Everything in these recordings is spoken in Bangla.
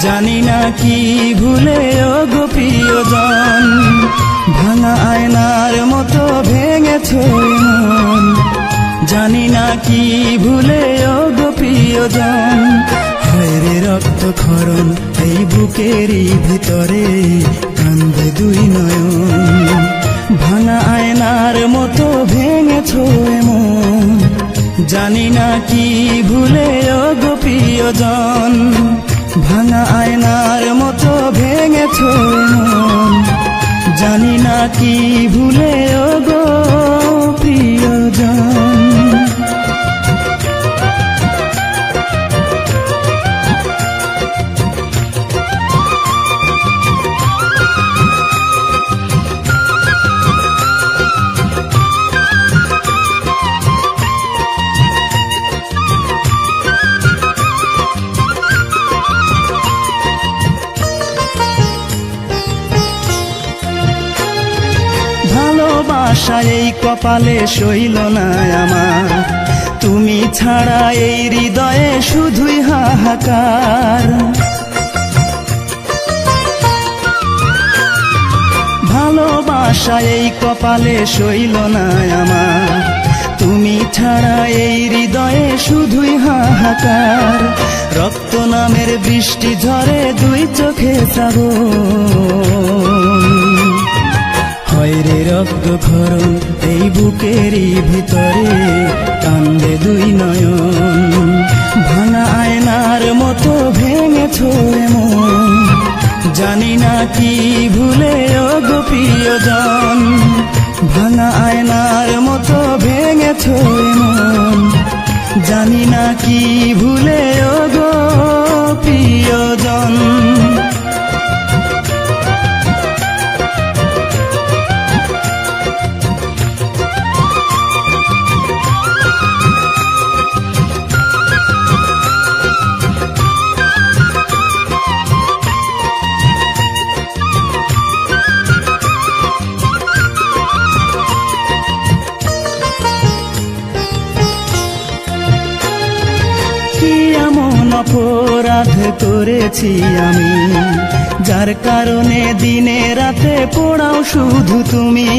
জানি না কি ভুলে ও গো প্রিয়জন, ভাঙা আয়নার মতো ভেঙেছো মন। জানি না কি ভুলে ও গো প্রিয়জন, হয় রে রক্তক্ষরণ এই বুকেরই ভিতরে, কান্দে দুই নয়ন। ভাঙা আয়নার মতো ভেঙেছো মন, জানি না কি ভুলে ও গো প্রিয়জন, ভাঙা আয়নার মতো ভেঙেছো মন। জানি না কি ভুলে ও গো প্রিয়জন। ভালোবাসা এই কপালে সইল না আমার, তুমি ছাড়া এই হৃদয়ে শুধুই হাহাকার। ভালোবাসা এই কপালে সইল না আমার, তুমি ছাড়া এই হৃদয়ে শুধুই হাহাকার। রক্ত নামের বৃষ্টি ঝরে দুই চোখে শ্রাবণ, হয় রে রক্তক্ষরণ এই বুকেরই ভিতরে, কান্দে দুই নয়ন। ভাঙা আয়নার মতো ভেঙেছো মন, জানি না কি ভুলে ও গো প্রিয়জন। ভাঙা আয়নার মতো ভেঙেছো মন, জানি না কি ভুলে ও গো প্রিয়জন। অপরাধ করেছি আমি, যার কারণে দিনে রাতে পোড়াও শুধু তুমি।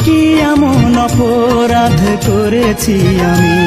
কি এমন অপরাধ করেছি আমি,